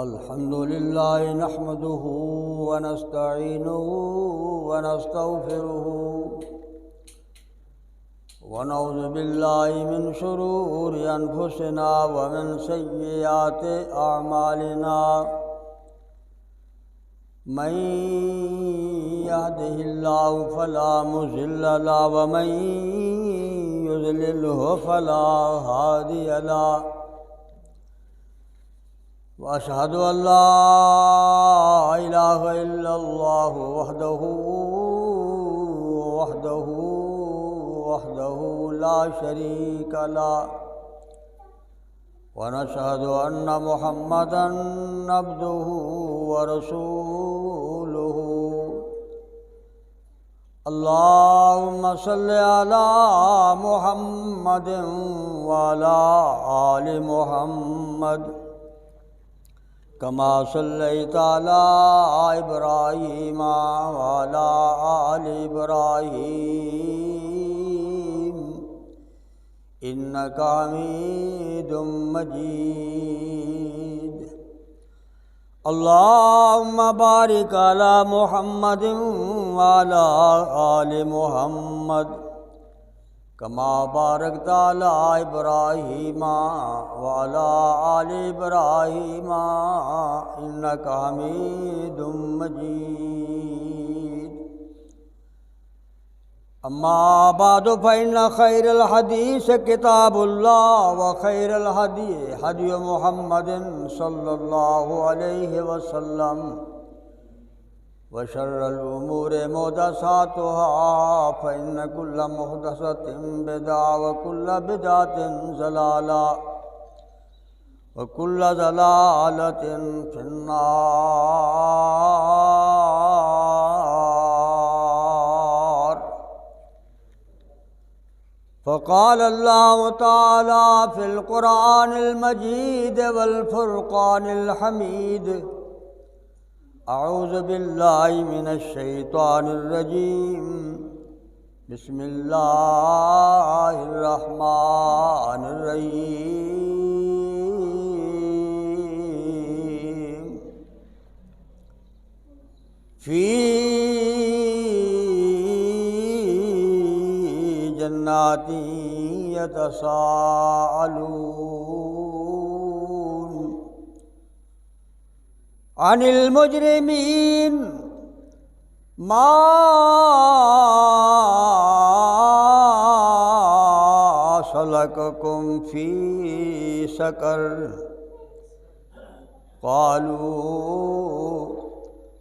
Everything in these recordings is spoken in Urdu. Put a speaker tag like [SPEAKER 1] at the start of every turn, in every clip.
[SPEAKER 1] الحمد لله نحمده ونستعينه ونستغفره ونعوذ بالله من شرور أنفسنا ومن سيئات أعمالنا من يهده الله فلا مضل له ومن يضلله فلا هادي له وأشهد أن لا إله إلا الله وحده لا شريك له ونشهد أن محمدًا عبده ورسوله اللهم صل على محمد وعلى آل محمد كما صليت على إبراهيم وعلى آل إبراهيم إنك حميد مجيد اللهم بارك على محمد وعلى آل محمد كما باركت على إبراهيم وعلى آل إبراهيم إنك حميد مجيد أما بعد فإن خير الحديث كتاب الله وخير الهدي هدي محمد صلى الله عليه وسلم وشر الأمور محدثاتها فإن كل محدثة بدعة وكل بدعة ضلالة وكل ضلالة في النار فقال الله تعالى في القرآن المجيد والفرقان الحميد أعوذ بالله من الشيطان الرجيم بسم الله الرحمن الرحيم في جنات يتساءلون عن المجرمين ما سلككم في سقر قالوا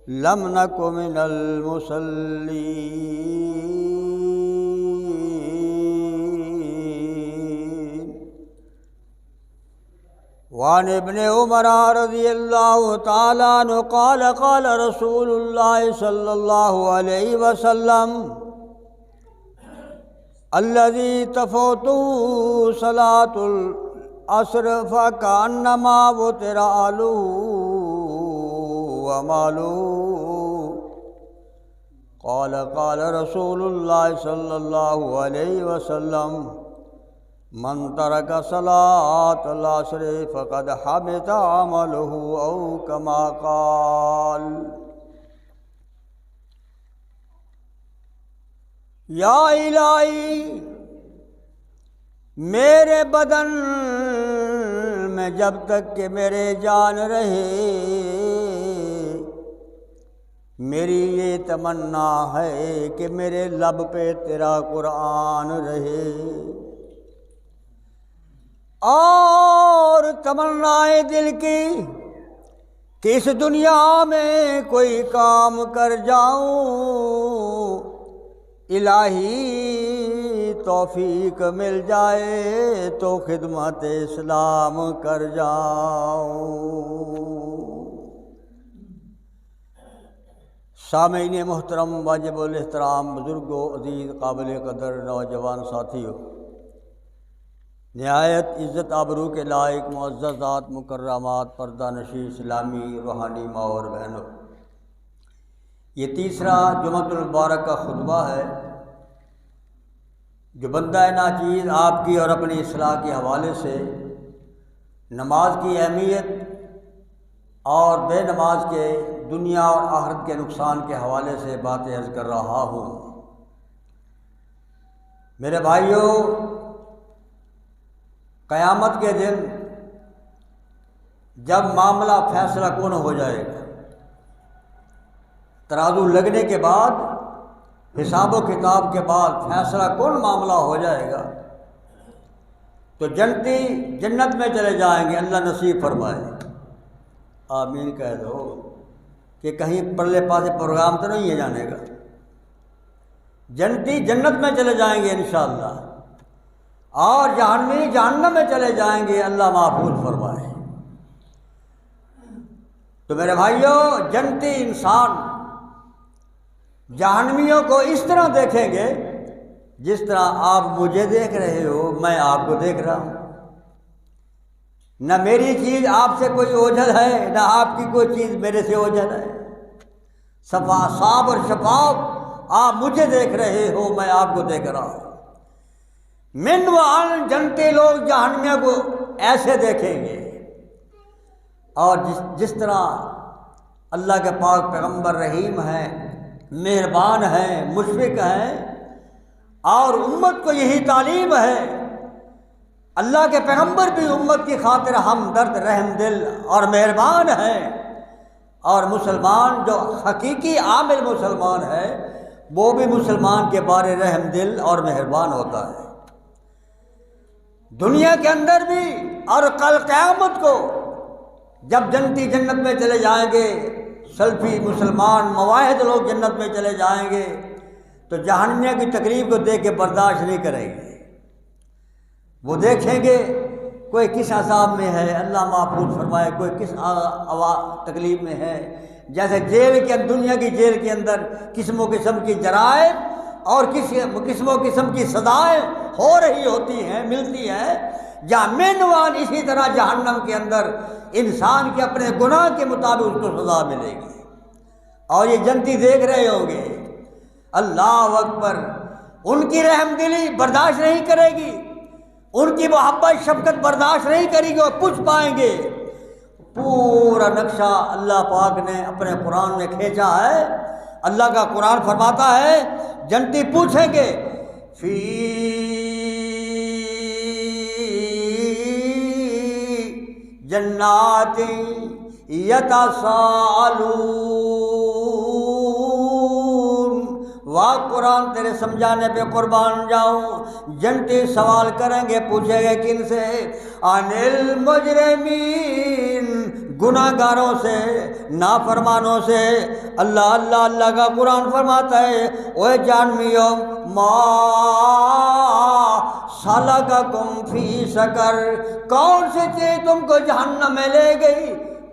[SPEAKER 1] لم نك من المصلين وعن ابن عمر رضی اللہ تعالیٰ عنہ قال قال رسول اللہ صلی اللہ علیہ وسلم الذي تفوت صلاة العصر فكأنما وتر أهله وماله قال قال رسول الله صلى الله عليه وسلم من ترك صلاة العصر فقد حبط عمله أو كما قال یا الہی میرے بدن میں جب تک کہ میرے جان رہے میری یہ تمنا ہے کہ میرے لب پہ تیرا قرآن رہے اور تمنائے دل کی کہ اس دنیا میں کوئی کام کر جاؤں الہی توفیق مل جائے تو خدمت اسلام کر جاؤں سامعین محترم واجب الاحترام بزرگوں عزیز قابل قدر نوجوان ساتھیوں نہایت عزت آبرو کے لائق معززات مکرمات پردہ نشین اسلامی روحانی ماں اور بہنوں یہ تیسرا جمعۃ المبارک کا خطبہ ہے جو بندہ ناچیز آپ کی اور اپنی اصلاح کے حوالے سے نماز کی اہمیت اور بے نماز کے دنیا اور آخرت کے نقصان کے حوالے سے باتیں عرض کر رہا ہوں۔ میرے بھائیوں، قیامت کے دن جب معاملہ فیصلہ کن ہو جائے گا، ترازو لگنے کے بعد، حساب و کتاب کے بعد فیصلہ کن معاملہ ہو جائے گا، تو جنتی جنت میں چلے جائیں گے، اللہ نصیب فرمائے۔ آمین کہہ دو کہ کہیں پرلے پاسے پروگرام تو نہیں ہے جانے کا۔ جنتی جنت میں چلے جائیں گے انشاءاللہ، اور جہنمی جہنم میں چلے جائیں گے، اللہ محفوظ فرمائے۔ تو میرے بھائیوں، جنتی انسان جہنمیوں کو اس طرح دیکھیں گے جس طرح آپ مجھے دیکھ رہے ہو، میں آپ کو دیکھ رہا ہوں۔ نہ میری چیز آپ سے کوئی اوجھل ہے، نہ آپ کی کوئی چیز میرے سے اوجھل ہے۔ صاف اور شفاف آپ مجھے دیکھ رہے ہو، میں آپ کو دیکھ رہا ہوں۔ من و عن جنتی لوگ جہنمیوں کو ایسے دیکھیں گے، اور جس طرح اللہ کے پاک پیغمبر رحیم ہیں، مہربان ہیں، مشفق ہیں، اور امت کو یہی تعلیم ہے۔ اللہ کے پیغمبر بھی امت کی خاطر ہمدرد، رحم دل اور مہربان ہیں، اور مسلمان جو حقیقی عامل مسلمان ہے وہ بھی مسلمان کے بارے رحم دل اور مہربان ہوتا ہے۔ دنیا کے اندر بھی اور کل قیامت کو جب جنتی جنت میں چلے جائیں گے، سلفی مسلمان مواحد لوگ جنت میں چلے جائیں گے، تو جہنمیہ کی تکلیف کو دیکھ کے برداشت نہیں کریں گے۔ وہ دیکھیں گے کوئی کس عذاب میں ہے، اللہ محفوظ فرمائے، کوئی کس تکلیف میں ہے۔ جیسے جیل کے دنیا کی جیل کے اندر قسم و قسم کی جرائم اور قسم و قسم کی سزائیں ہو رہی ہوتی ہیں، ملتی ہیں، مینوان اسی طرح جہنم کے اندر انسان کے اپنے گناہ کے مطابق اس کو سزا ملے گی، اور یہ جنتی دیکھ رہے ہوں گے۔ اللہ اکبر، ان کی رحم دلی برداشت نہیں کرے گی، ان کی محبت شفقت برداشت نہیں کرے گی، اور پوچھ پائیں گے۔ پورا نقشہ اللہ پاک نے اپنے قرآن میں کھینچا ہے۔ اللہ کا قرآن فرماتا ہے، جنتی پوچھیں گے، فی جنات یتساءلون۔ واہ قرآن، تیرے سمجھانے پہ قربان جاؤں۔ جنتی سوال کریں گے، پوچھیں گے کن سے؟ عن المجرمین، گناہ گاروں سے، نافرمانوں سے۔ اللہ کا قرآن فرماتا ہے، اوے جہنمیوں، ما سلککم فی سقر، کون سی چیز تم کو جہنم میں لے گئی؟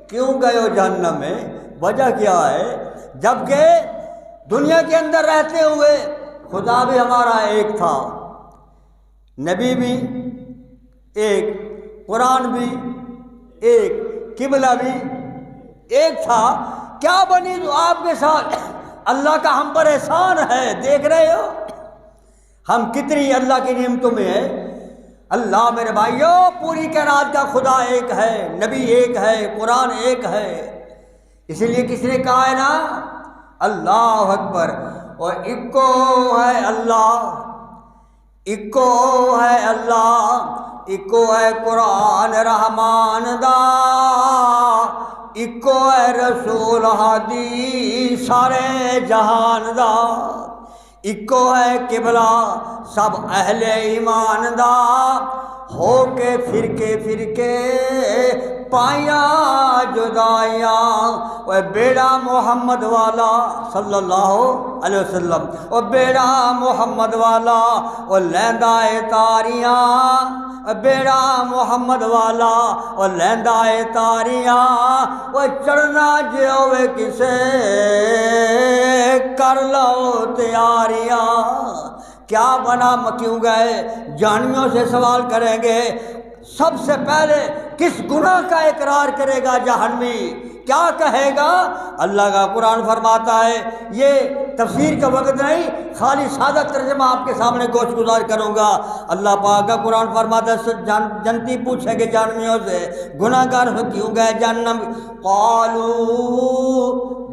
[SPEAKER 1] کیوں گئے ہو جہنم میں؟ وجہ کیا ہے؟ جبکہ دنیا کے اندر رہتے ہوئے خدا بھی ہمارا ایک تھا، نبی بھی ایک، قرآن بھی ایک، قبلہ بھی ایک تھا۔ کیا بنی تو آپ کے ساتھ اللہ کا ہم پر احسان ہے، دیکھ رہے ہو ہم کتنی اللہ کی نعمتوں میں ہیں۔ اللہ میرے بھائیوں، پوری کائنات کا خدا ایک ہے، نبی ایک ہے، قرآن ایک ہے۔ اسی لیے کس نے کہا ہے نا، اللہ اکبر، اور اکو ہے اللہ، اکو ہے اللہ، اکو ہے قرآن رحمان دا، اکو ہے رسول ہادی سارے جہان دا، اکو ہے قبلہ سب اہل ایمان دا، ہو کے فرقے پایا جدائیاں، وہ بیڑا محمد والا صلی اللہ علیہ وسلم، وہ بیڑا محمد والا، وہ لیندہ تاریاں، بیڑا محمد والا، وہ لیندہ تاریاں، وہ چڑھنا جیوے کسے کر لو تیاریاں۔ کیا بنا، کیوں گئے؟ جہنمیوں سے سوال کریں گے، سب سے پہلے کس گناہ کا اقرار کرے گا جہنمی؟ کیا کہے گا؟ اللہ کا قرآن فرماتا ہے، یہ تفسیر کا وقت نہیں، خالی سادہ ترجمہ آپ کے سامنے گوش گزار کروں گا۔ اللہ پاک کا قرآن فرماتا ہے، جنتی پوچھیں گے جہنمیوں سے، گناہ گار کیوں گئے جہنم؟ قالوا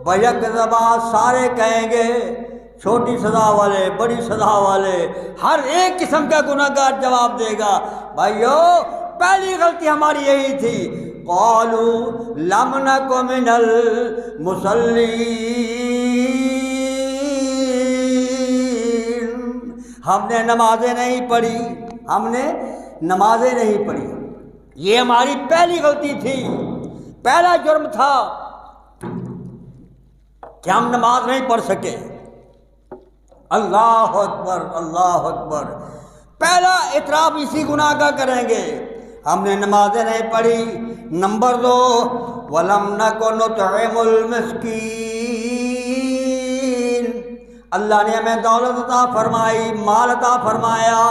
[SPEAKER 1] بیک زبان، سارے کہیں گے، چھوٹی سزا والے، بڑی سزا والے، ہر ایک قسم کا گناہ گار جواب دے گا، بھائیو پہلی غلطی ہماری یہی تھی۔ قالوا لم نک من المصلین، ہم نے نمازیں نہیں پڑھی، ہم نے نمازیں نہیں پڑھی، یہ ہماری پہلی غلطی تھی، پہلا جرم تھا کہ ہم نماز نہیں پڑھ سکے۔ اللہ اکبر، اللہ اکبر، پہلا اعتراف اسی گناہ کا کریں گے، ہم نے نمازیں نہیں پڑھی۔ نمبر 2، وَلَمْ نَكُ نُطْعِمُ الْمِسْكِينَ، اللہ نے ہمیں دولت عطا فرمائی، مال عطا فرمایا،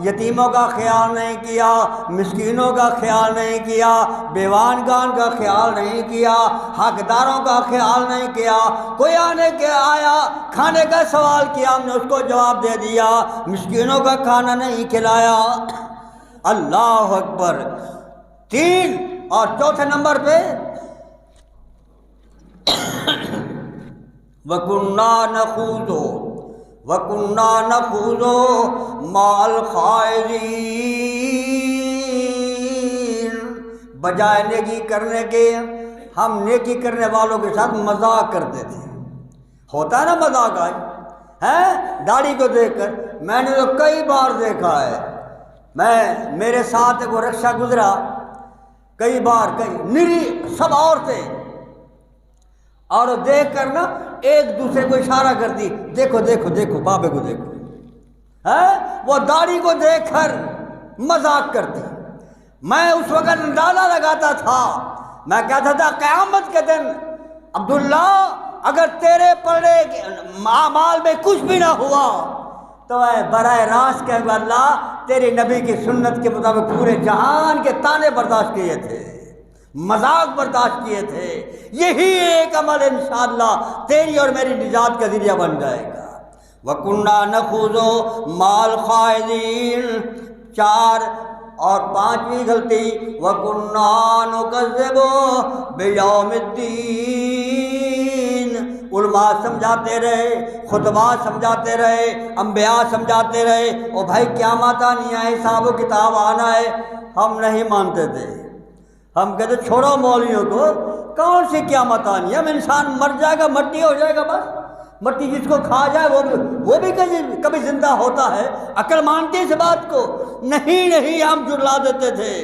[SPEAKER 1] یتیموں کا خیال نہیں کیا، مسکینوں کا خیال نہیں کیا، بیوانگان کا خیال نہیں کیا، حقداروں کا خیال نہیں کیا۔ کوئی آنے کے آیا، کھانے کا سوال کیا، ہم نے اس کو جواب دے دیا، مسکینوں کا کھانا نہیں کھلایا۔ اللہ اکبر۔ 3 اور چوتھے نمبر پہ وَكُنَّا نَخُوضُ مَعَ الْخَائِضِينَ، بجائے نیکی کرنے کے ہم نیکی کرنے والوں کے ساتھ مذاق کرتے تھے۔ ہوتا ہے نا مذاق آج، ہے داڑھی کو دیکھ کر، میں نے تو کئی بار دیکھا ہے، میرے ساتھ وہ رکشہ گزرا کئی بار، نری سب عورتیں، اور دیکھ کر نا ایک دوسرے کو اشارہ کرتی، دیکھو دیکھو دیکھو بابے کو دیکھو، وہ داڑھی کو دیکھ کر مذاق کرتی۔ میں اس وقت اندازہ لگاتا تھا، میں کہتا تھا قیامت کے دن عبداللہ اگر تیرے پڑے اعمال میں کچھ بھی نہ ہوا تو میں براہ راست کہوں گا اللہ تیری نبی کی سنت کے مطابق پورے جہان کے تانے برداشت کیے تھے، مذاق برداشت کیے تھے، یہی ایک عمل انشاءاللہ تیری اور میری نجات کا ذریعہ بن جائے گا۔ وَكُنَّا نَخُوضُ مَعَ الْخَائِضِينَ۔ 4 اور 5ویں غلطی، وَكُنَّا نُكَذِّبُ بِيَوْمِ الدِّينِ، علماء سمجھاتے رہے، خطباء سمجھاتے رہے، انبیاء سمجھاتے رہے، او بھائی قیامت آنی ہے، حساب و کتاب آنا ہے، ہم نہیں مانتے تھے، ہم کہتے چھوڑو مولویوں کو، کون سی قیامت آنی ہے، ہم انسان مر جائے گا، مٹی ہو جائے گا، بس مٹی جس کو کھا جائے وہ بھی کبھی زندہ ہوتا ہے، عقل مانتی اس بات کو؟ نہیں، ہم جھٹلا دیتے تھے۔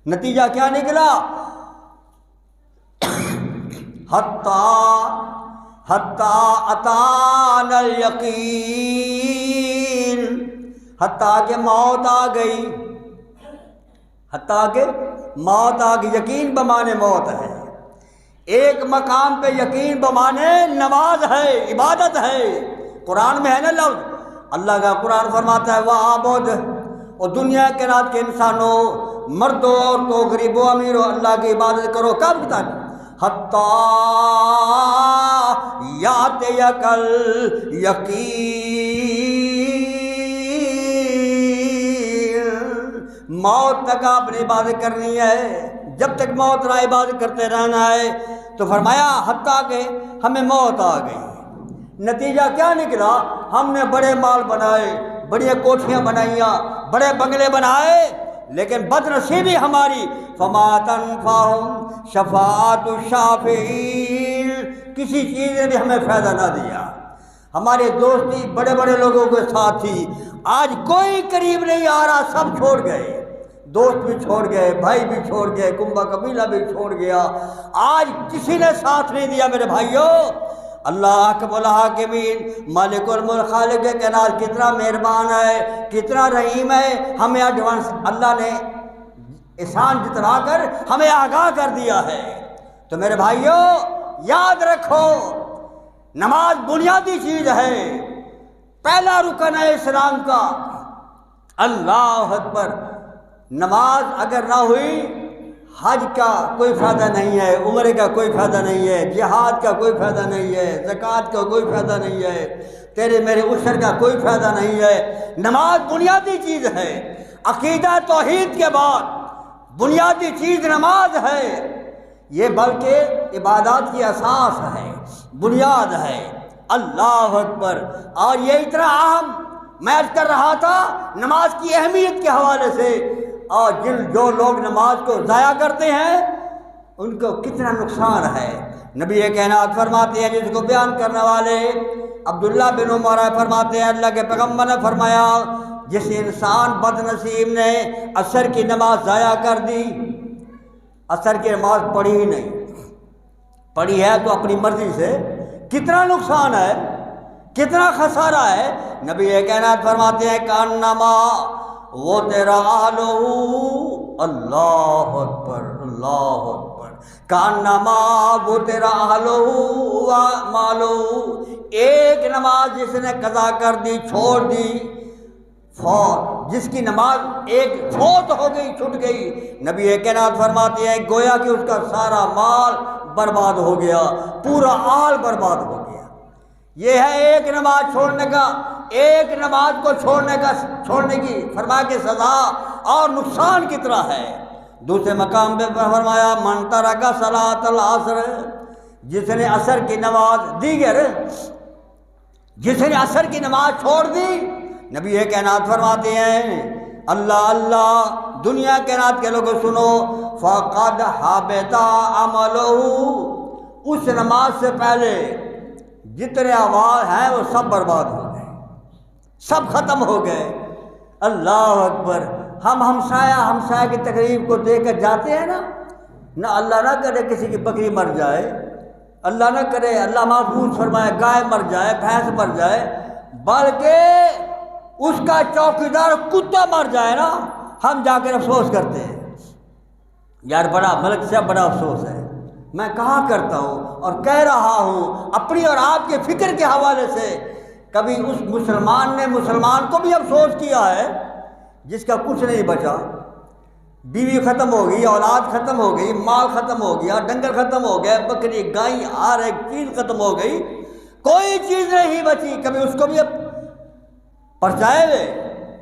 [SPEAKER 1] نتیجہ کیا نکلا؟ حتیٰ اتانا الیقین، حتیٰ کہ موت آ گئی، حتیٰ کہ موت آ گئی۔ یقین بمانے موت ہے، ایک مقام پہ یقین بمانے نماز ہے، عبادت ہے، قرآن میں ہے نا لفظ، اللہ کا قرآن فرماتا ہے وَعَبُدْ، اور دنیا کے رات کے انسانوں، مردوں عورتوں، غریبوں امیروں، اللہ کی عبادت کرو۔ کب تک؟ حتیٰ یاتیک الیقین، موت تک آپ نے عبادت کرنی ہے، جب تک موت نہ عبادت کرتے رہنا ہے۔ تو فرمایا حتیٰ کہ ہمیں موت آ گئی، نتیجہ کیا نکلا؟ ہم نے بڑے مال بنائے، بڑی کوٹھیاں بنائیاں، بڑے بنگلے بنائے، لیکن بد نصیبی ہماری فما تنفعہم شفاعت الشافعین، کسی چیز نے بھی ہمیں فائدہ نہ دیا۔ ہماری دوستی بڑے بڑے لوگوں کے ساتھ تھی، آج کوئی قریب نہیں آ رہا، سب چھوڑ گئے، دوست بھی چھوڑ گئے، بھائی بھی چھوڑ گئے، کنبہ قبیلہ بھی چھوڑ گیا، آج کسی نے ساتھ نہیں دیا۔ میرے بھائیوں، اللہ اکبر الحاکمین، مالک الملک، خالق کائنات کتنا مہربان ہے، کتنا رحیم ہے، ہمیں ایڈوانس اللہ نے احسان جتلا کر ہمیں آگاہ کر دیا ہے۔ تو میرے بھائیوں یاد رکھو، نماز بنیادی چیز ہے، پہلا رکن ہے اسلام کا۔ اللہ اکبر۔ نماز اگر نہ ہوئی حج کا کوئی فائدہ نہیں ہے، عمرے کا کوئی فائدہ نہیں ہے، جہاد کا کوئی فائدہ نہیں ہے، زکوٰۃ کا کوئی فائدہ نہیں ہے، تیرے میرے عشر کا کوئی فائدہ نہیں ہے۔ نماز بنیادی چیز ہے، عقیدہ توحید کے بعد بنیادی چیز نماز ہے، یہ بلکہ عبادات کی اساس ہے، بنیاد ہے۔ اللہ اکبر۔ اور یہ اتنا اہم میں عرض کر رہا تھا نماز کی اہمیت کے حوالے سے، اور جو لوگ نماز کو ضائع کرتے ہیں ان کو کتنا نقصان ہے۔ نبی کائنات فرماتے ہیں، جس کو بیان کرنے والے عبداللہ بن عمر فرماتے ہیں، اللہ کے پیغمبر نے فرمایا، جس انسان بد نصیب نے عصر کی نماز ضائع کر دی، عصر کی نماز پڑھی ہی نہیں، پڑھی ہے تو اپنی مرضی سے، کتنا نقصان ہے، کتنا خسارہ ہے۔ نبی کائنات فرماتے ہیں، کانما وہ تیرا اہلو، اللہ اکبر اللہ اکبر، کانما وہ تیرا اہلو مالو، ایک نماز جس نے قضا کر دی، چھوڑ دی، فوت، جس کی نماز ایک فوت ہو گئی، چھوٹ گئی، نبی کائنات فرماتے ہیں گویا کہ اس کا سارا مال برباد ہو گیا، پورا آل برباد ہو گیا۔ یہ ہے ایک نماز چھوڑنے کا، ایک نماز کو چھوڑنے کی فرما کے سزا اور نقصان کتنا ہے۔ دوسرے مقام پہ فرمایا، من ترک صلاۃ العصر، جس نے عصر کی نماز جس نے عصر کی نماز چھوڑ دی، نبی کائنات فرماتے ہیں، اللہ اللہ، دنیا کائنات کے لوگوں سنو، فقد حبط عملہ، اس نماز سے پہلے جتنے اعمال ہیں وہ سب برباد ہو گئے، سب ختم ہو گئے۔ اللہ اکبر۔ ہم ہمسایہ کی تقریب کو دیکھ کر جاتے ہیں نہ اللہ نہ کرے کسی کی بکری مر جائے، اللہ نہ کرے، اللہ محفوظ فرمائے، گائے مر جائے، بھینس مر جائے، بلکہ اس کا چوکیدار کتا مر جائے نا، ہم جا کر افسوس کرتے ہیں، یار بڑا ملک سے بڑا افسوس ہے۔ میں کہا کرتا ہوں اور کہہ رہا ہوں اپنی اور آپ کے فکر کے حوالے سے، کبھی اس مسلمان نے مسلمان کو بھی افسوس کیا ہے جس کا کچھ نہیں بچا، بیوی ختم ہو گئی، اولاد ختم ہو گئی، مال ختم ہو گیا، ڈنگر ختم ہو گئے، بکری گائے ہر ایک چیز ختم ہو گئی، کوئی چیز نہیں بچی، کبھی اس کو بھی پرچائے ہوئے،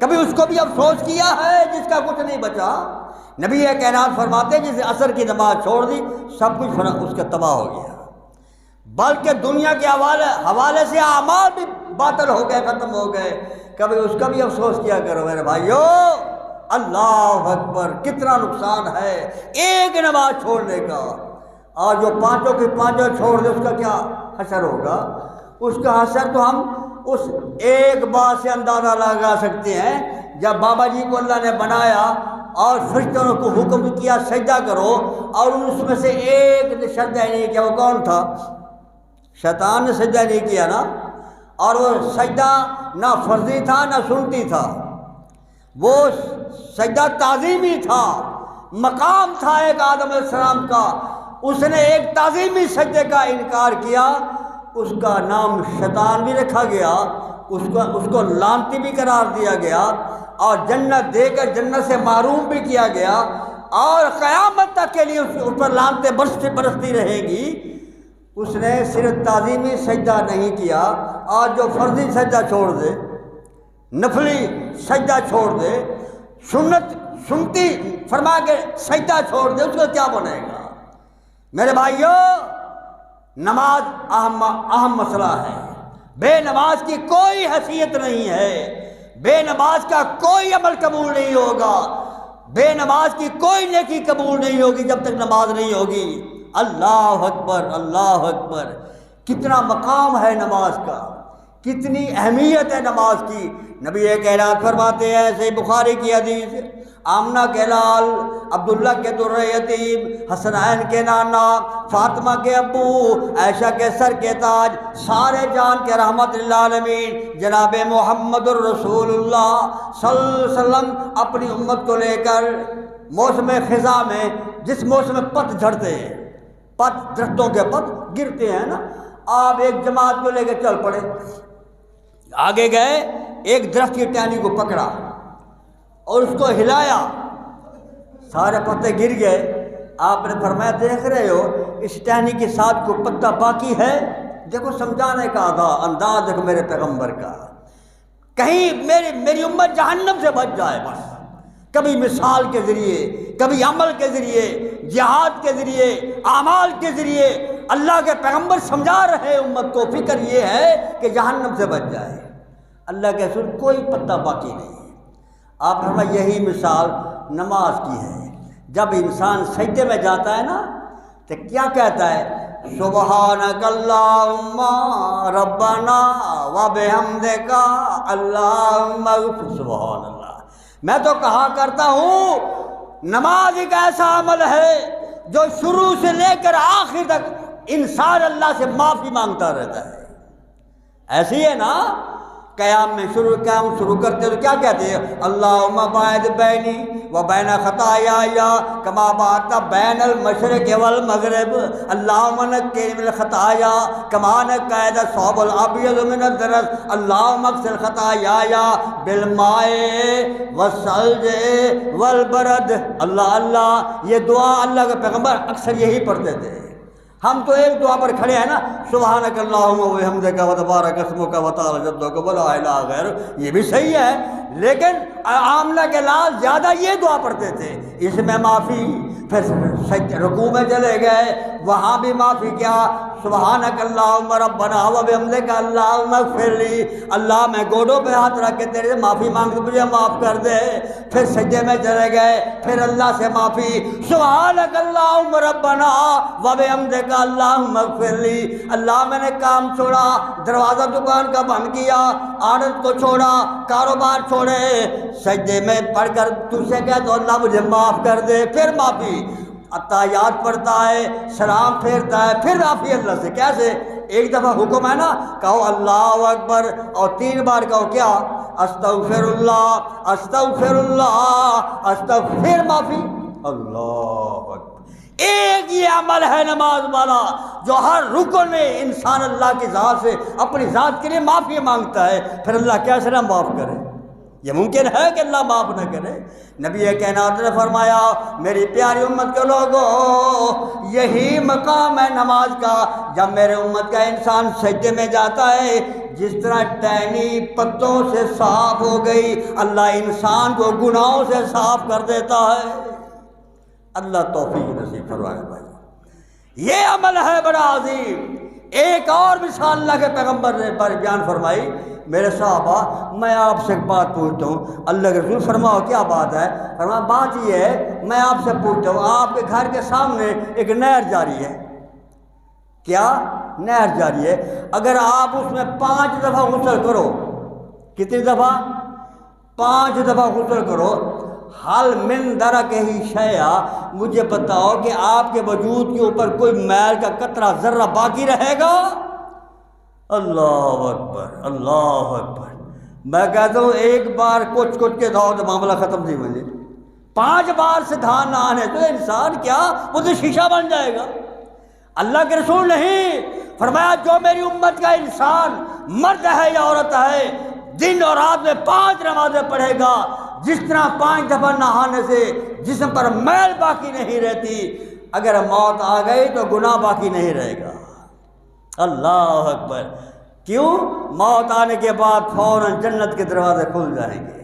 [SPEAKER 1] کبھی اس کو بھی افسوس کیا ہے جس کا کچھ نہیں بچا۔ نبی کائنات فرماتے ہیں، جسے عصر کی نماز چھوڑ دی سب کچھ اس کا تباہ ہو گیا، بلکہ دنیا کے حوالے سے اعمال بھی باطل ہو گئے، ختم ہو گئے، کبھی اس کا بھی افسوس کیا کرو میرے بھائیو۔ اللہ اکبر، کتنا نقصان ہے ایک نماز چھوڑنے کا، اور جو پانچوں کی پانچوں چھوڑ دے اس کا کیا حشر ہوگا، اس کا حشر تو ہم اس ایک بات سے اندازہ لگا سکتے ہیں، جب بابا جی کو اللہ نے بنایا اور فرشتوں کو حکم کیا سجدہ کرو، اور اس میں سے ایک نے سجدہ نہیں کیا، وہ کون تھا؟ شیطان نے سجدہ نہیں کیا نا، اور وہ سجدہ نہ فرضی تھا نہ سنتی تھا، وہ سجدہ تعظیمی تھا، مقام تھا ایک آدم علیہ السلام کا، اس نے ایک تعظیمی سجدے کا انکار کیا، اس کا نام شیطان بھی رکھا گیا، اس کو لعنتی بھی قرار دیا گیا، اور جنت دے کر جنت سے محروم بھی کیا گیا، اور قیامت تک کے لیے اس پر لعنتیں برستی رہے گی۔ اس نے صرف تعظیمی سجدہ نہیں کیا، اور جو فرضی سجدہ چھوڑ دے، نفلی سجدہ چھوڑ دے، سنتی فرما کے سجدہ چھوڑ دے، اس کو کیا بنے گا؟ میرے بھائیو، نماز اہم مسئلہ ہے، بے نماز کی کوئی حیثیت نہیں ہے، بے نماز کا کوئی عمل قبول نہیں ہوگا، بے نماز کی کوئی نیکی قبول نہیں ہوگی جب تک نماز نہیں ہوگی۔ اللہ اکبر اللہ اکبر، کتنا مقام ہے نماز کا، کتنی اہمیت ہے نماز کی۔ نبی کائنات فرماتے ہیں، صحیح بخاری کی حدیث، آمنہ کے لال، عبداللہ کے در یتیم، حسنین کے نانا، فاطمہ کے ابو، عائشہ کے سر کے تاج، سارے جان کے رحمت للعالمین جناب محمد الرسول اللہ صلی اللہ علیہ وسلم اپنی امت کو لے کر موسم خزاں میں، جس موسم میں پت جھڑتے ہیں، پت درختوں کے پت گرتے ہیں نا، آپ ایک جماعت کو لے کے چل پڑے، آگے گئے، ایک درخت کی ٹہنی کو پکڑا اور اس کو ہلایا، سارے پتے گر گئے. آپ نے فرمایا دیکھ رہے ہو اس ٹہنی کے ساتھ کوئی پتا باقی ہے؟ دیکھو سمجھانے کا انداز دیکھو میرے پیغمبر کا. کہیں میری امت جہنم سے بچ جائے بس. کبھی مثال کے ذریعے، کبھی عمل کے ذریعے، جہاد کے ذریعے، اعمال کے ذریعے اللہ کے پیغمبر سمجھا رہے امت کو. فکر یہ ہے کہ جہنم سے بچ جائے. اللہ کے رسول کوئی پتہ باقی نہیں. آپ فرمائیں یہی مثال نماز کی ہے. جب انسان سجدے میں جاتا ہے نا تو کیا کہتا ہے؟ سبحانک اللہم ربنا وبحمدک اللہم اغفر. سبحان اللہ. میں تو کہا کرتا ہوں نماز ایک ایسا عمل ہے جو شروع سے لے کر آخر تک انسان اللہ سے معافی مانگتا رہتا ہے. ایسی ہے نا؟ قیام شروع کرتے تو کیا کہتے ہیں؟ اللہم باعث بینی و بین خطایا کما باعثت بین المشرق والمغرب اللہم نقنی من الخطایا کما نقی الثوب الابیض من الدنس اللہم اغسل خطایا بالماء والثلج والبرد. اللہ یہ دعا اللہ کے پیغمبر اکثر یہی پڑھتے تھے. ہم تو ایک دعا پر کھڑے ہیں نا، سبحانک اللہم وبحمدک وتبارک اسمک وتعالی جدک ولا الہ غیرک. یہ بھی صحیح ہے لیکن آمنہ کے لال زیادہ یہ دعا پڑھتے تھے. اس میں معافی. پھر رکوع میں چلے گئے وہاں بھی معافی. کیا؟ سبحانک اللہم ربنا وبحمدک اللہم اغفر لی. اللہ میں گوڑوں پہ ہاتھ رکھ کے تیرے سے معافی مانگتے مجھے معاف کر دے. پھر سجدے میں چلے گئے پھر اللہ سے معافی. سبحانک اللہم ربنا وبحمدک اللہم اغفر لی. اللہ میں نے کام چھوڑا، دروازہ دکان کا بند کیا، عادت کو چھوڑا، کاروبار چھوڑے، سجدے میں پڑھ کر تجھ سے کہہ تو اللہ مجھے معاف کر دے. پھر معافی. اتحیات پڑھتا ہے، سلام پھیرتا ہے، پھر معافی اللہ سے. کیسے؟ ایک دفعہ حکم ہے نا کہو اللہ اکبر اور 3 بار کہو کیا؟ استغفر اللہ استغفر اللہ استغفر. پھر معافی. اللہ اکبر. ایک یہ عمل ہے نماز والا جو ہر رکن میں انسان اللہ کی ذات سے اپنی ذات کے لیے معافی مانگتا ہے. پھر اللہ کیسے نہ معاف کرے؟ یہ ممکن ہے کہ اللہ معاف نہ کرے؟ نبی کائنات نے فرمایا میری پیاری امت کے لوگوں یہی مقام ہے نماز کا. جب میرے امت کا انسان سجدے میں جاتا ہے جس طرح ٹہنی پتوں سے صاف ہو گئی اللہ انسان کو گناہوں سے صاف کر دیتا ہے. اللہ توفیق نصیب فرمائے بھائی. یہ عمل ہے بڑا عظیم. ایک اور مثال اللہ کے پیغمبر نے بیان فرمائی. میرے صحابہ میں آپ سے ایک بات پوچھتا ہوں. اللہ کے رسول فرماؤ کیا بات ہے؟ فرمایا بات یہ ہے میں آپ سے پوچھتا ہوں آپ کے گھر کے سامنے ایک نہر جاری ہے. کیا؟ نہر جاری ہے. اگر آپ اس میں 5 دفعہ غسل کرو، کتنی دفعہ؟ 5 دفعہ غسل کرو. حل من درک ہی شیء، مجھے بتاؤ کہ آپ کے وجود کے اوپر کوئی میل کا قطرہ ذرہ باقی رہے گا؟ اللہ اکبر اللہ اکبر. میں کہتا ہوں ایک بار کچھ کے دھاؤ تو معاملہ ختم نہیں بنے. 5 بار سے دھان نہ آنے تو انسان کیا وہ تو شیشہ بن جائے گا. اللہ کے رسول نہیں فرمایا جو میری امت کا انسان مرد ہے یا عورت ہے دن اور رات میں 5 نمازیں پڑھے گا جس طرح 5 دفعہ نہانے سے جسم پر میل باقی نہیں رہتی، اگر موت آ گئی تو گناہ باقی نہیں رہے گا. اللہ اکبر. کیوں؟ موت آنے کے بعد فوراً جنت کے دروازے کھل جائیں گے.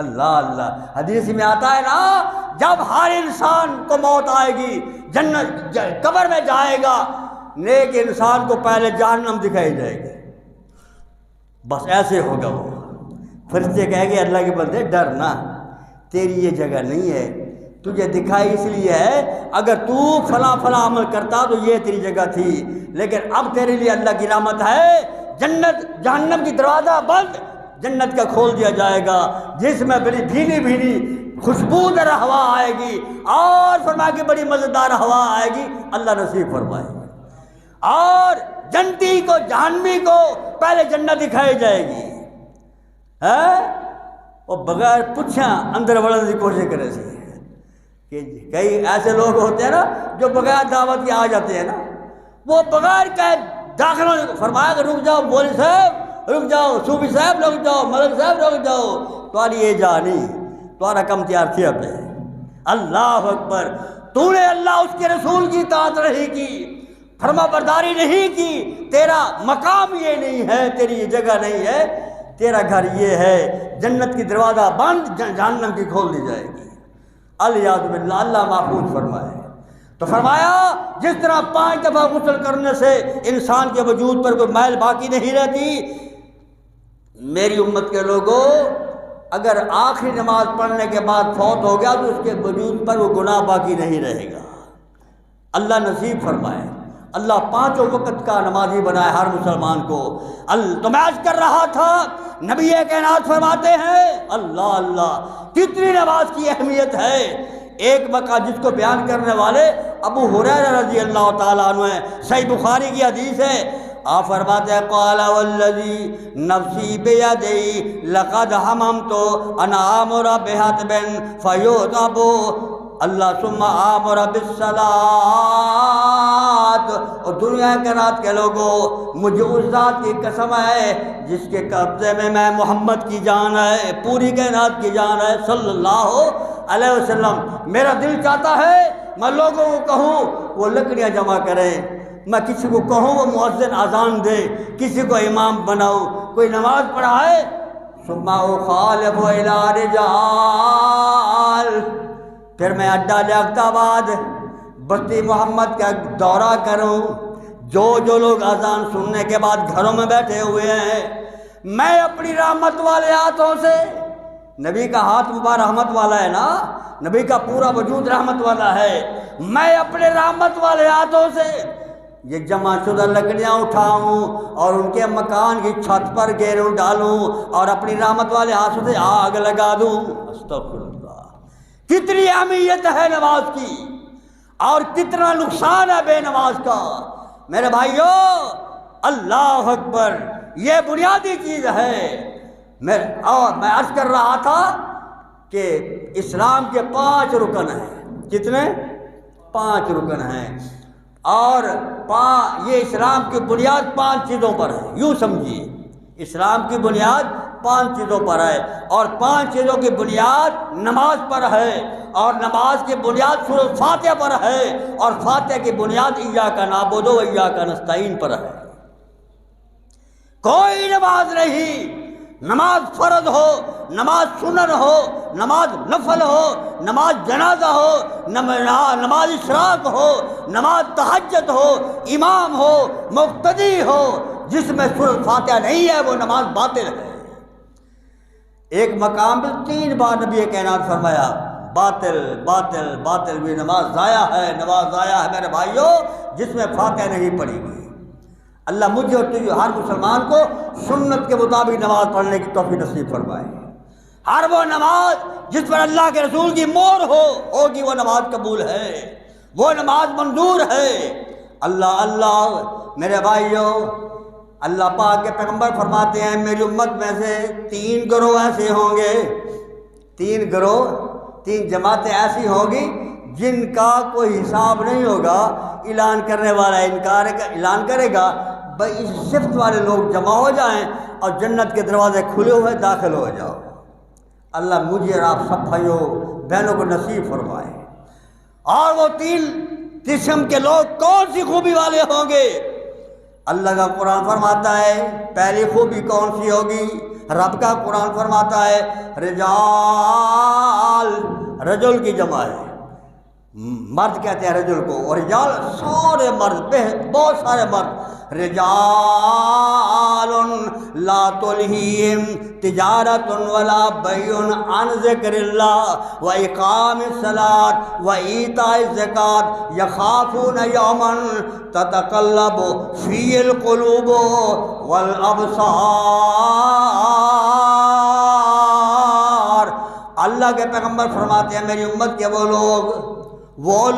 [SPEAKER 1] اللہ اللہ. حدیث میں آتا ہے نا جب ہر انسان کو موت آئے گی جنت قبر میں جائے گا، نیک انسان کو پہلے جہنم دکھائی جائے گی. بس ایسے ہوگا. وہ فرشتے کہیں گے اللہ کے بندے ڈرنا، تیری یہ جگہ نہیں ہے، تجھے دکھائی اس لیے ہے اگر تو فلاں فلاں عمل کرتا تو یہ تیری جگہ تھی، لیکن اب تیرے لیے اللہ کی رحمت ہے جنت جہنم کی دروازہ بند جنت کا کھول دیا جائے گا جس میں بڑی بھینی بھینی خوشبودار ہوا آئے گی اور فرمایا کہ بڑی مزیدار ہوا آئے گی. اللہ نصیب فرمائے. اور جنتی کو جہنمی کو پہلے جنت دکھائی جائے گی وہ بغیر پوچھا اندر بڑھنے کی کوشش کرے سی. کہ کئی ایسے لوگ ہوتے ہیں نا جو بغیر دعوت کے آ جاتے ہیں نا، وہ بغیر کہ داخلوں فرمایا کہ رک جاؤ مولوی صاحب رک جاؤ، صوفی صاحب رک جاؤ، ملک صاحب رک جاؤ، تمہاری یہ جا نہیں تمہارا کم تیار تھی اب اللہ اکبر، تو نے اللہ اس کے رسول کی اطاعت نہیں کی، فرما برداری نہیں کی، تیرا مقام یہ نہیں ہے، تیری یہ جگہ نہیں ہے، تیرا گھر یہ ہے، جنت کی دروازہ بند، جہنم کی کھول دی جائے گی۔ الیاذ باللہ، اللہ محفوظ فرمائے۔ تو فرمایا جس طرح 5 دفعہ غسل کرنے سے انسان کے وجود پر کوئی میل باقی نہیں رہتی، میری امت کے لوگوں اگر آخری نماز پڑھنے کے بعد فوت ہو گیا تو اس کے وجود پر وہ گناہ باقی نہیں رہے گا۔ اللہ نصیب فرمائے، اللہ 5 وقت کا نمازی بنائے ہر مسلمان کو۔ تو میں عرض کر رہا تھا، نبی کائنات فرماتے ہیں اللہ اللہ کتنی نماز کی اہمیت ہے۔ ایک موقع جس کو بیان کرنے والے ابو ہریرہ رضی اللہ تعالیٰ عنہ ہیں، صحیح بخاری کی حدیث ہے، آپ فرماتے ہیں قال والذی نفسی بیدی لقد حممت ان آمر بحطب فیعطب اللہ ثم آمر بالصلاۃ۔ اور دنیا کائنات کے لوگوں، مجھے اس ذات کی قسم ہے جس کے قبضے میں محمد کی جان ہے، پوری کائنات کی جان ہے صلی اللہ علیہ وسلم، میرا دل چاہتا ہے میں لوگوں کو کہوں وہ لکڑیاں جمع کریں، میں کسی کو کہوں وہ مؤذن اذان دے، کسی کو امام بناؤ، کوئی نماز پڑھائے، ثم اخالف الی رجال، پھر میں اڈا لیاقت آباد بستی محمد کا دورہ کروں، جو لوگ اذان سننے کے بعد گھروں میں بیٹھے ہوئے ہیں، میں اپنی رحمت والے ہاتھوں سے، نبی کا ہاتھ مبارک رحمت والا ہے نا، نبی کا پورا وجود رحمت والا ہے، میں اپنے رحمت والے ہاتھوں سے یہ جمع شدہ لکڑیاں اٹھاؤں اور ان کے مکان کی چھت پر گیروں ڈالوں اور اپنی رحمت والے ہاتھوں سے آگ لگا دوں۔ استغفر اللہ، کتنی اہمیت ہے نماز کی اور کتنا نقصان ہے بے نماز کا۔ میرے بھائیو، اللہ اکبر، یہ بنیادی چیز ہے۔ میں عرض کر رہا تھا کہ اسلام کے 5 رکن ہیں۔ کتنے؟ 5 رکن ہیں، اور یہ اسلام کی بنیاد 5 چیزوں پر ہے۔ یوں سمجھیے، اسلام کی بنیاد 5 چیزوں پر ہے، اور 5 چیزوں کی بنیاد نماز پر ہے، اور نماز کی بنیاد سورۃ فاتحہ پر ہے، اور فاتحہ کی بنیاد ایاک نعبد و ایاک نستعین پر ہے۔ کوئی نماز نہیں، نماز فرض ہو، نماز سنن ہو، نماز نفل ہو، نماز جنازہ ہو، نماز اشراق ہو، نماز تہجد ہو، امام ہو، مقتدی ہو، جس میں سورۃ فاتحہ نہیں ہے وہ نماز باطل ہے۔ ایک مقام پر 3 بار نبی کائنات فرمایا باطل باطل باطل، بھی نماز ضائع ہے، نماز ضائع ہے میرے بھائیو جس میں فاتحہ نہیں پڑھی گئی۔ اللہ مجھے اور تجھے ہر مسلمان کو سنت کے مطابق نماز پڑھنے کی توفیق نصیب فرمائے۔ ہر وہ نماز جس پر اللہ کے رسول کی مہر ہوگی وہ نماز قبول ہے، وہ نماز منظور ہے۔ اللہ اللہ میرے بھائیو، اللہ پاک کے پیغمبر فرماتے ہیں میری امت میں سے 3 گروہ ایسے ہوں گے، 3 گروہ، 3 جماعتیں ایسی ہوں گی جن کا کوئی حساب نہیں ہوگا۔ اعلان کرنے والا اعلان کرے گا بھائی اس صفت والے لوگ جمع ہو جائیں اور جنت کے دروازے کھلے ہوئے داخل ہو جاؤ۔ اللہ مجھے اور آپ سب بھائیوں بہنوں کو نصیب فرمائے۔ اور وہ 3 قسم کے لوگ کون سی خوبی والے ہوں گے؟ اللہ کا قرآن فرماتا ہے پہلی خوبی کون سی ہوگی؟ رب کا قرآن فرماتا ہے رجال، رجل کی جمع ہے، مرد کہتے ہیں رجل کو، اور رجال سارے مرد، بہت سارے مرد۔ رجال لا تلہیہم تجارت ولا بیع عن ذکر اللہ واقام الصلاۃ وایتاء الزکاۃ یخافون یوما تتقلب فیہ القلوب والابصار۔ اللہ کے پیغمبر فرماتے ہیں میری امت کے وہ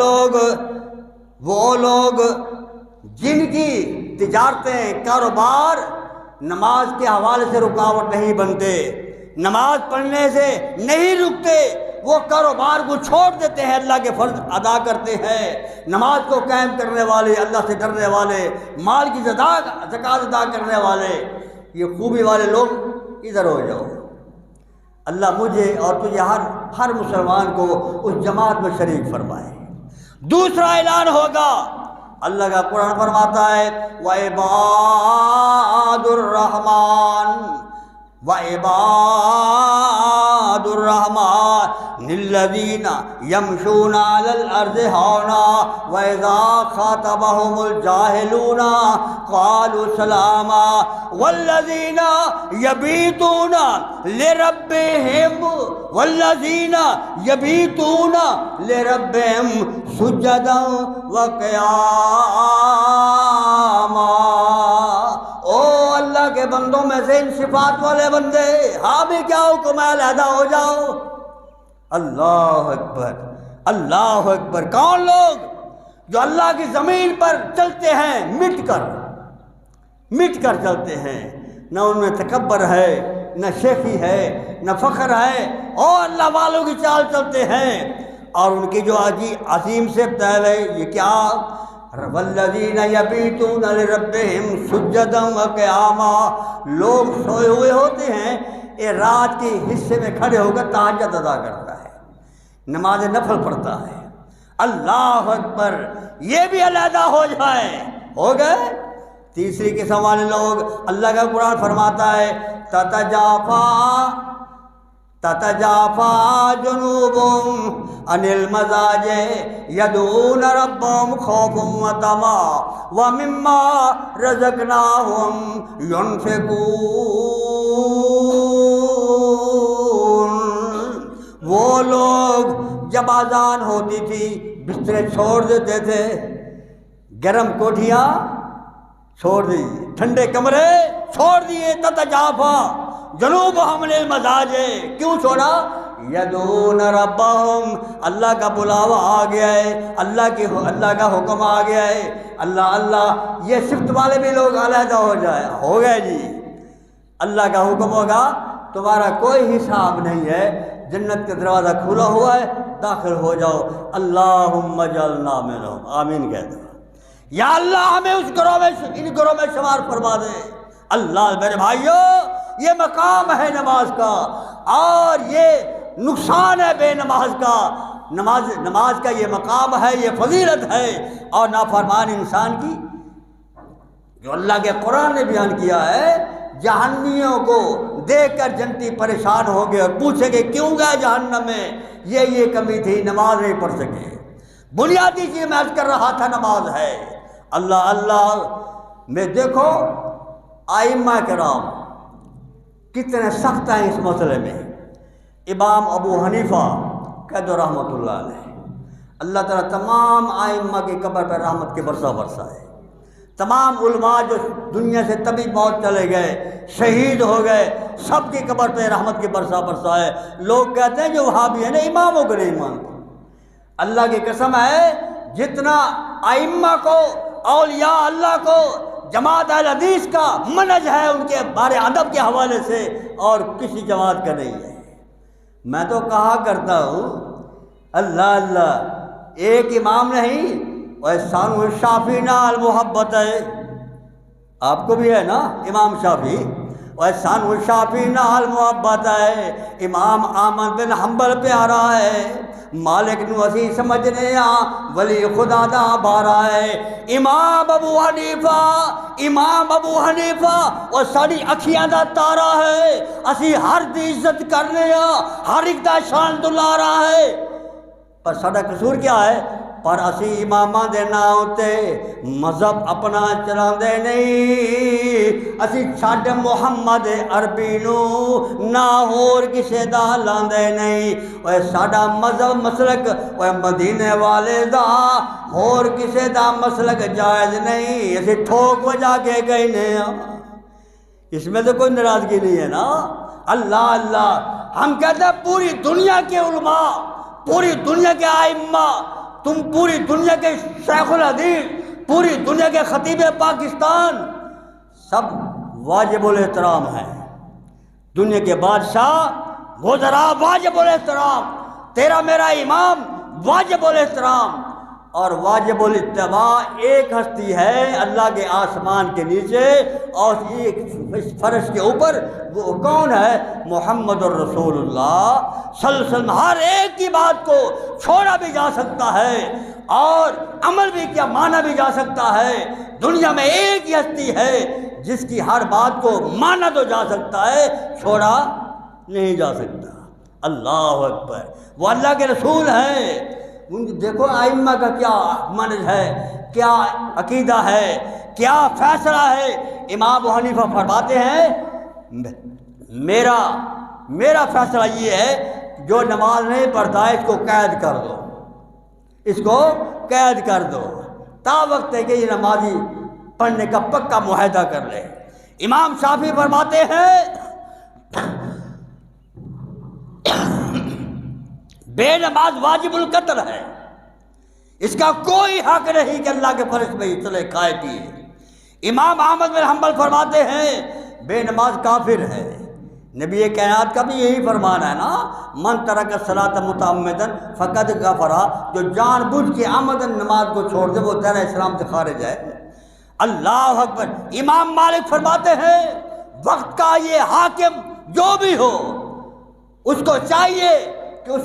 [SPEAKER 1] لوگ جن کی تجارتیں، کاروبار نماز کے حوالے سے رکاوٹ نہیں بنتے، نماز پڑھنے سے نہیں رکتے، وہ کاروبار کو چھوڑ دیتے ہیں، اللہ کے فرض ادا کرتے ہیں، نماز کو قائم کرنے والے، اللہ سے ڈرنے والے، مال کی زکوٰۃ ادا کرنے والے، یہ خوبی والے لوگ ادھر ہو جاؤ۔ اللہ مجھے اور تجھے ہر مسلمان کو اس جماعت میں شریک فرمائے۔ دوسرا اعلان ہوگا، اللہ کا قرآن فرماتا ہے وَعِبَادُ الرَّحْمَنِ الَّذِينَ يَمْشُونَ عَلَى الْأَرْضِ هَوْنًا وَإِذَا خَاطَبَهُمُ الْجَاهِلُونَ قَالُوا سَلَامًا وَالَّذِينَ يَبِيتُونَ لِرَبِّهِمْ سُجَّدًا وَقِيَامًا۔ او اللہ کے بندوں میں سے ان صفات والے بندے، ہاں بھی کیا حکم ہے، علیحدہ ہو جاؤ۔ اللہ اکبر، اللہ اکبر۔ کون لوگ؟ جو اللہ کی زمین پر چلتے ہیں مٹ کر چلتے ہیں، نہ ان میں تکبر ہے، نہ شیخی ہے، نہ فخر ہے، اور اللہ والوں کی چال چلتے ہیں، اور ان کی جو عظیم سے پہل ہے یہ کیا؟ والذین یبیتون لربہم سجدا وقیاما۔ لوگ سوئے ہوئے ہوتے ہیں، یہ رات کے حصے میں کھڑے ہو کر تہجد ادا کرتا ہے، نماز نفل پڑھتا ہے۔ اللہ اکبر، یہ بھی علیحدہ ہو جائے، ہو گئے۔ تیسری قسم والے لوگ، اللہ کا قرآن فرماتا ہے تتجافا جنوبهم عن المضاجع يدعون ربهم خوفا وطمعا ومما رزقناهم ينفقون۔ وہ لوگ جب اذان ہوتی تھی بسترے چھوڑ دیتے تھے، گرم کوٹھیاں چھوڑ دی، ٹھنڈے کمرے چھوڑ دیے۔ تتجافا جنوبہم عن المضاجع، کیوں چھوڑا؟ یدعون ربہم، اللہ کا بلاوا آ گیا ہے، اللہ کا حکم آ گیا ہے، اللہ یہ صفت والے بھی لوگ علیحدہ ہو جائے، ہو گئے جی۔ اللہ کا حکم ہوگا، تمہارا کوئی حساب نہیں ہے، جنت کا دروازہ کھلا ہوا ہے، داخل ہو جاؤ۔ اللہم اجعلنا منہم، آمین کہہ دو۔ یا اللہ ہمیں ان گروہ میں شمار فرما دے۔ اللہ میرے بھائیو، یہ مقام ہے نماز کا، اور یہ نقصان ہے بے نماز کا۔ نماز کا یہ مقام ہے، یہ فضیلت ہے، اور نافرمان انسان کی جو اللہ کے قرآن نے بیان کیا ہے، جہنمیوں کو دیکھ کر جنتی پریشان ہوں گے اور پوچھیں گے کیوں گئے جہنم میں؟ یہ کمی تھی، نماز نہیں پڑھ سکے۔ بنیادی چیز میں عرض کر رہا تھا نماز ہے۔ اللہ میں دیکھو ائمہ کرام کتنے سخت ہیں اس مسئلے میں۔ امام ابو حنیفہ کہہ دو رحمۃ اللہ علیہ، اللہ تعالیٰ تمام ائمہ کی قبر پر رحمت کے برسا برسائے۔ تمام علماء جو دنیا سے طبی موت چلے گئے، شہید ہو گئے، سب کی قبر پہ رحمت کے برسا برسائے۔ لوگ کہتے ہیں جو وہابی ہیں نا، اماموں کو نہیں مانتے۔ اللہ کی قسم ہے، جتنا ائمہ کو، اولیاء اللہ کو، جماعت اہل حدیث کا منہج ہے ان کے بارے ادب کے حوالے سے، اور کسی جماعت کا نہیں ہے۔ میں تو کہا کرتا ہوں اللہ ایک امام نہیں، احسان الشافعی نال محبت ہے، آپ کو بھی ہے نا امام شافعی، احسان الشافعی نال محبت ہے، امام احمد بن حنبل پیارا ہے، مالک نو اسی سمجھنے ولی خدا دا بارا ہے، امام ابو حنیفہ اور ساری اکھیاں دا تارا ہے، اسی ہر دی عزت کرنے ہر ایک دا شان دلارا ہے، پر ساڈا قصور کیا ہے؟ پر اسی اماماں دے نام تے مذہب اپنا چلاندے نہیں، اسی چھڈ محمد عربی نو نہ ہور کسے دا لاندے نہیں۔ اوے ساڈا مذہب مسلک اوے مدینے والے دا، ہور کسے دا مسلک جائز نہیں، اسی ٹھوک وجا کے کہنے اس میں تو کوئی ناراضگی نہیں ہے نا۔ اللہ ہم کہتے ہیں پوری دنیا کے علماء، پوری دنیا کے ائمہ، تم پوری دنیا کے شیخ الحدیث، پوری دنیا کے خطیب پاکستان، سب واجب الاحترام ہیں۔ دنیا کے بادشاہ، وزراء واجب الاحترام، تیرا میرا امام واجب الاحترام، اور واجب الاتباع ایک ہستی ہے اللہ کے آسمان کے نیچے، اور ایک فرش کے اوپر، وہ کون ہے؟ محمد الرسول اللہ صلی اللہ علیہ وسلم۔ ہر ایک کی بات کو چھوڑا بھی جا سکتا ہے اور عمل بھی کیا مانا بھی جا سکتا ہے۔ دنیا میں ایک ہی ہستی ہے جس کی ہر بات کو مانا تو جا سکتا ہے، چھوڑا نہیں جا سکتا۔ اللہ اکبر، وہ اللہ کے رسول ہیں۔ دیکھو ائمہ کا کیا منہج ہے، کیا عقیدہ ہے، کیا فیصلہ ہے۔ امام ابو حنیفہ فرماتے ہیں میرا فیصلہ یہ ہے، جو نماز نہیں پڑھتا ہے اس کو قید کر دو، اس کو قید کر دو، تا وقت ہے کہ یہ نمازی پڑھنے کا پکا معاہدہ کر لے۔ امام شافعی فرماتے ہیں بے نماز واجب القتل ہے، اس کا کوئی حق نہیں کہ اللہ کے فرش میں چلے کھائے پیے۔ امام احمد بن حنبل فرماتے ہیں بے نماز کافر ہے۔ نبی کائنات کا بھی یہی فرمان ہے نا، من ترک الصلاۃ متعمدا فقد کفر، جو جان بوجھ کے عمدن نماز کو چھوڑ دے وہ دائرہ اسلام سے خارج ہے۔ اللہ اکبر۔ امام مالک فرماتے ہیں وقت کا یہ حاکم جو بھی ہو اس کو چاہیے کہ اس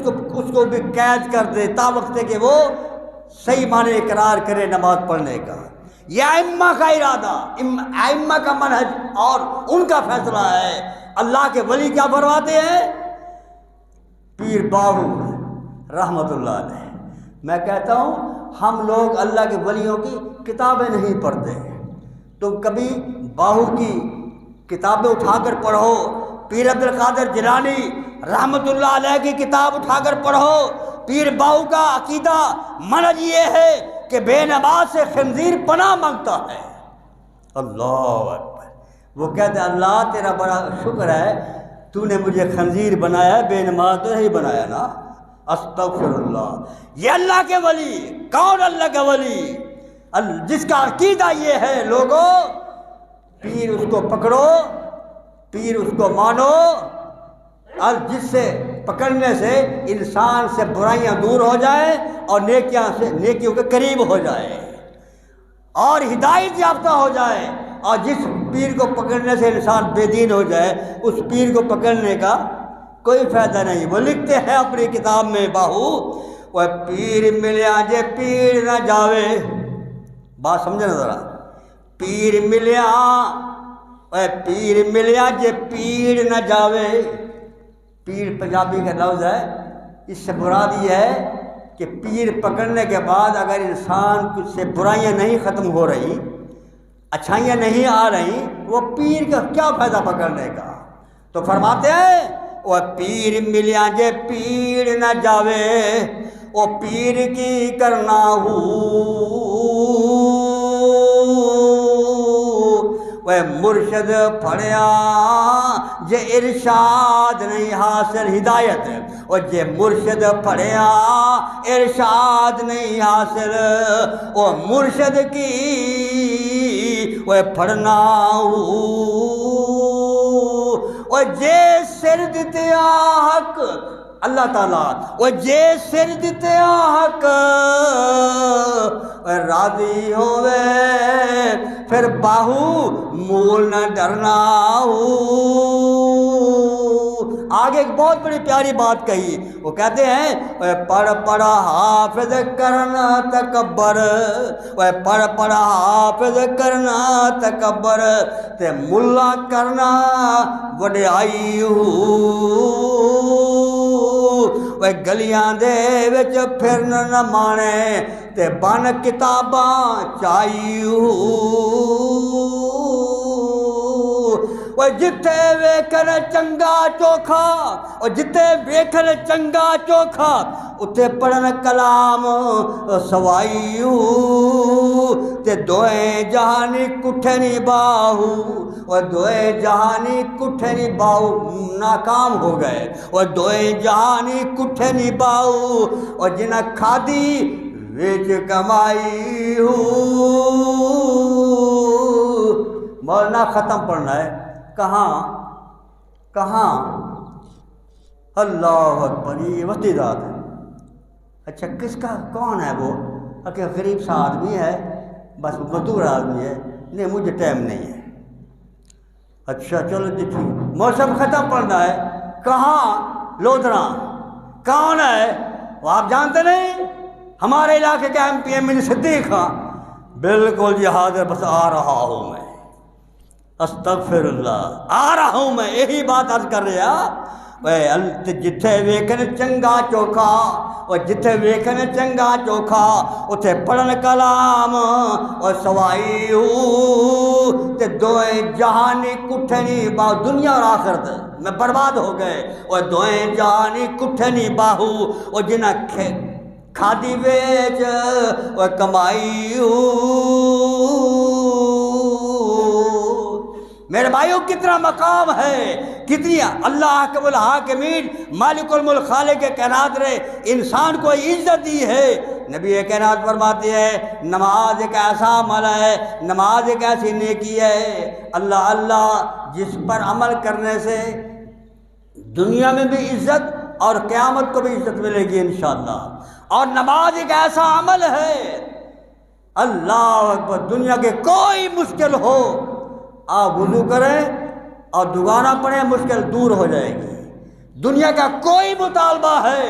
[SPEAKER 1] کو بھی قید کر دے، تا وقت ہے کہ وہ صحیح معنی اقرار کرے نماز پڑھنے کا۔ یہ ائمہ کا ارادہ، ائمہ کا منہج اور ان کا فیصلہ ہے۔ اللہ کے ولی کیا فرماتے ہیں؟ پیر باہو رحمت اللہ علیہ، میں کہتا ہوں ہم لوگ اللہ کے ولیوں کی کتابیں نہیں پڑھتے، تم کبھی باہو کی کتابیں اٹھا کر پڑھو، پیر عبد القادر جیلانی رحمت اللہ علیہ کی کتاب اٹھا کر پڑھو۔ پیر باہو کا عقیدہ منہج یہ ہے کہ بے نماز سے خنزیر پناہ مانگتا ہے۔ اللہ اکبر۔ وہ کہتے ہیں اللہ تیرا بڑا شکر ہے تو نے مجھے خنزیر بنایا ہے، بے نماز تو نہیں بنایا نا۔ استغفر اللہ۔ یہ اللہ کے ولی، کون اللہ کا ولی؟ جس کا عقیدہ یہ ہے لوگوں، پیر اس کو پکڑو، پیر اس کو مانو، اور جس سے پکڑنے سے انسان سے برائیاں دور ہو جائے اور نیکیوں کے قریب ہو جائے اور ہدایت یافتہ ہو جائے۔ اور جس پیر کو پکڑنے سے انسان بے دین ہو جائے، اس پیر کو پکڑنے کا کوئی فائدہ نہیں۔ وہ لکھتے ہیں اپنی کتاب میں باہو، وہ پیر ملیا جے پیر نہ جاوے، بات سمجھے نا ذرا، پیر ملیا، وہ پیر ملیا جے پیر نہ جاوے۔ پیر پنجابی کا لفظ ہے، اس سے مراد یہ ہے کہ پیر پکڑنے کے بعد اگر انسان کچھ سے برائیاں نہیں ختم ہو رہی، اچھائیاں نہیں آ رہی، وہ پیر کا کیا فائدہ پکڑنے کا؟ تو فرماتے ہیں وہ پیر ملیا جے پیر نہ جاوے، وہ پیر کی کرنا ہو، وہ مرشد پڑھیا جے ارشاد نہیں حاصل ہدایت، اور جے مرشد پڑھیا ارشاد نہیں حاصل، وہ مرشد کی وہ پڑھنا ہو، اور جے سر دتیا حق اللہ تعالیٰ، وہ جے سر دتیا حق راضی ہوئے، پھر باہو مول نہ ڈرنا ہو۔ آگے ایک بہت بڑی پیاری بات کہی، وہ کہتے ہیں پڑھ پڑھ حافظ کرنا تکبر، وہ پڑھ پڑھ حافظ کرنا تکبر، تے ملا کرنا وڈیائی ہو، وہ گلیاں دے وچ پھرن نہ مانے، تے بن کتاباں چائی ہو، وہ جتھے ویکھن چنگا چوکھا، اور جتھے ویکھن چنگا چوکھا اتھے پڑھن کلام سوائی ہو، تے دوئے جہانی کٹھے نہیں باہو، اور دوئے جہانی کٹھے نہیں باہو ناکام ہو گئے، اور دوئے جہانی کٹھے نہیں باہو، اور جنہ کھادی ویچ کمائی ہو۔ مولانا ختم پڑھنا ہے، کہاں اللہ اکبر، یہ وسطی ذات ہے۔ اچھا کس کا کون ہے وہ؟ کہ غریب سا آدمی ہے، بس مزدور آدمی ہے، نہیں مجھے ٹائم نہیں ہے۔ اچھا چلو جی ٹھیک، موسم ختم پڑنا ہے، کہاں؟ لودھرا۔ کون ہے وہ آپ جانتے نہیں؟ ہمارے علاقے کے ایم پی ایم صدیق خان۔ بالکل جی حاضر، بس آ رہا ہوں میں۔ استغفر اللہ، آ رہا ہوں میں، یہی بات عرض کر رہا۔ جتھے ویکھن چنگا چوکھا، اور جتھے ویکھن چنگا چوکھا اتھے پڑھن کلام، اور سوائی تے دوئیں جہانی کٹھے نہیں باہو، دنیا اور آخرت میں برباد ہو گئے، اور دوئیں جہانی کٹھے نہیں باہو، اور جنہ کھادی ویچ اور کمائی۔ میرے بھائیوں کتنا مقام ہے، کتنی اللہ حکم الحاکمین مالک الملک خالق کائنات نے انسان کو عزت دی ہے۔ نبی کائنات فرماتے ہیں نماز ایک ایسا عمل ہے، نماز ایک ایسی نیکی ہے، اللہ اللہ جس پر عمل کرنے سے دنیا میں بھی عزت اور قیامت کو بھی عزت ملے گی انشاءاللہ۔ اور نماز ایک ایسا عمل ہے، اللہ اکبر، دنیا کے کوئی مشکل ہو آپ وضو کریں اور دوبارہ پڑھیں، مشکل دور ہو جائے گی۔ دنیا کا کوئی مطالبہ ہے،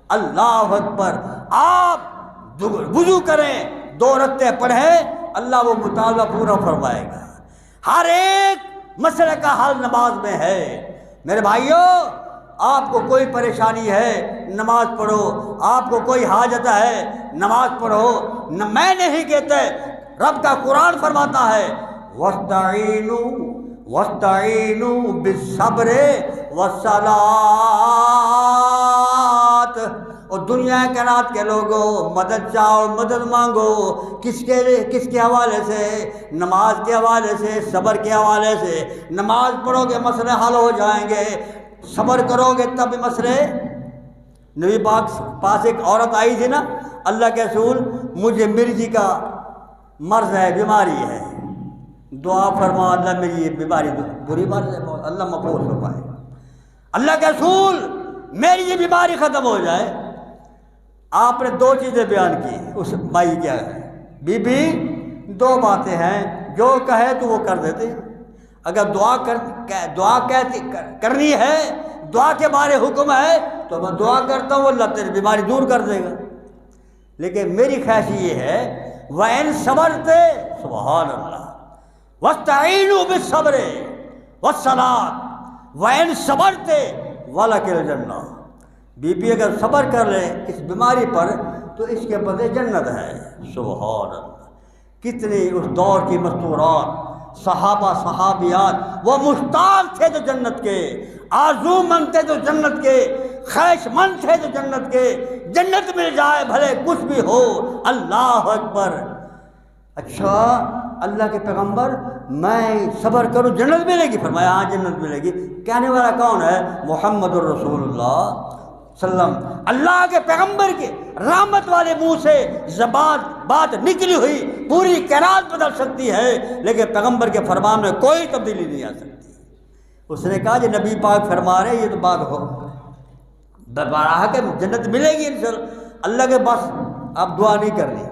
[SPEAKER 1] اللہ اکبر، آپ وضو کریں، 2 رکعتیں پڑھیں، اللہ وہ مطالبہ پورا فرمائے گا۔ ہر ایک مسئلے کا حل نماز میں ہے۔ میرے بھائیوں آپ کو کوئی پریشانی ہے نماز پڑھو، آپ کو کوئی حاجت ہے نماز پڑھو، میں نہیں کہتے، رب کا قرآن فرماتا ہے وَاسْتَعِينُوا بِالصَّبْرِ وَالصَّلَاةِ۔ اور دنیا کائنات کے لوگوں مدد چاہو، مدد مانگو، کس کے حوالے سے؟ نماز کے حوالے سے، صبر کے حوالے سے۔ نماز پڑھو گے مسئلے حل ہو جائیں گے، صبر کرو گے تب بھی مسئلے۔ نبی پاک پاس ایک عورت آئی تھی نا، اللہ کے رسول مجھے مرگی کا مرض ہے، بیماری ہے، دعا فرما اللہ میری یہ بیماری بری مرض ہے بہت، اللہ مقبول فرمائے۔ اللہ کے رسول میری یہ بیماری ختم ہو جائے۔ آپ نے 2 چیزیں بیان کی، اس مائی کیا ہے بی بی، 2 باتیں ہیں، جو کہے تو وہ کر دیتے۔ اگر دعا کرنی ہے، دعا کے بارے حکم ہے تو میں دعا کرتا ہوں، اللہ تیری بیماری دور کر دے گا۔ لیکن میری خواہش یہ ہے وَإِن صَبَرْتَ، سبحان اللہ، وَاسْتَعِينُوا بِالصَّبْرِ وَالصَّلَاةِ وَإِن صَبَرْتَ وَلَكِ الْجَنَّةُ۔ بی بی اگر صبر کر لے اس بیماری پر تو اس کے بدلے جنت ہے۔ سبحان اللہ، کتنی اس دور کی مستورات، صحابہ صحابیات، وہ مشتاق تھے تو جنت کے، آرزو مند تھے تو جنت کے، خواہش مند تھے تو جنت کے، جنت مل جائے بھلے کچھ بھی ہو، اللہ اکبر۔ اچھا اللہ کے پیغمبر میں صبر کروں جنت ملے گی؟ فرمایا ہاں جنت ملے گی۔ کہنے والا کون ہے؟ محمد الرسول اللہ صلی اللہ علیہ وسلم۔ اللہ کے پیغمبر کے رحمت والے منہ سے بات نکلی ہوئی پوری کائنات بدل سکتی ہے، لیکن پیغمبر کے فرمان میں کوئی تبدیلی نہیں آ سکتی۔ اس نے کہا کہ نبی پاک فرما رہے یہ تو بات ہو بارہ کہ جنت ملے گی انشاءاللہ، اللہ کے بس آپ دعا نہیں کرنی،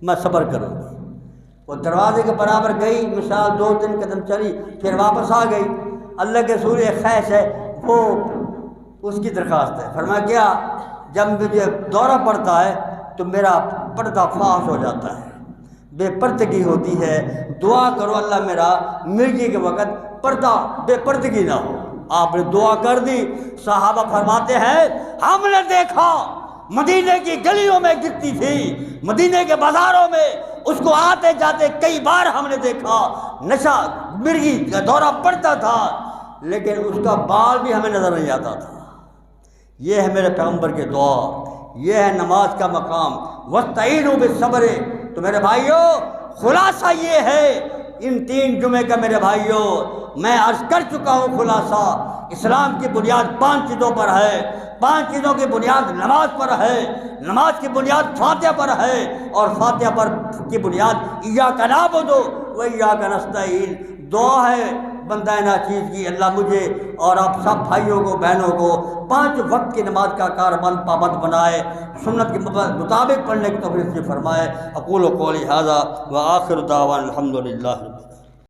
[SPEAKER 1] میں صبر کروں گی۔ وہ دروازے کے برابر گئی، مثال 2-3 قدم چلی، پھر واپس آ گئی۔ اللہ کے رسول ایک خواہش ہے، وہ اس کی درخواست ہے۔ فرمایا کیا؟ جب مجھے دورہ پڑتا ہے تو میرا پردہ فاش ہو جاتا ہے، بے پردگی ہوتی ہے، دعا کرو اللہ میرا مرگی کے وقت پردہ بے پردگی نہ ہو۔ آپ نے دعا کر دی۔ صحابہ فرماتے ہیں ہم نے دیکھا مدینے کی گلیوں میں گرتی تھی، مدینے کے بازاروں میں اس کو آتے جاتے کئی بار ہم نے دیکھا، نشہ مرگی کا دورہ پڑتا تھا، لیکن اس کا بال بھی ہمیں نظر نہیں آتا تھا۔ یہ ہے میرے پیغمبر کے دعا، یہ ہے نماز کا مقام، وَاسْتَعِينُوا بِالصَّبْرِ۔ تو میرے بھائیوں خلاصہ یہ ہے ان 3 جمعے کا، میرے بھائیوں میں عرض کر چکا ہوں خلاصہ۔ اسلام کی بنیاد 5 چیزوں پر ہے، 5 چیزوں کی بنیاد نماز پر ہے، نماز کی بنیاد فاتحہ پر ہے، اور فاتحہ پر کی بنیاد ایاک نعبد و ایاک نستعین۔ دعا ہے بندہ ناچیز کی اللہ مجھے اور آپ سب بھائیوں کو بہنوں کو 5 وقت کی نماز کا کاربند پابند بنائے، سنت کے مطابق پڑھنے کی توفیق سے فرمائے۔ اقول قولی ھذا وآخر دعوانا الحمدللہ۔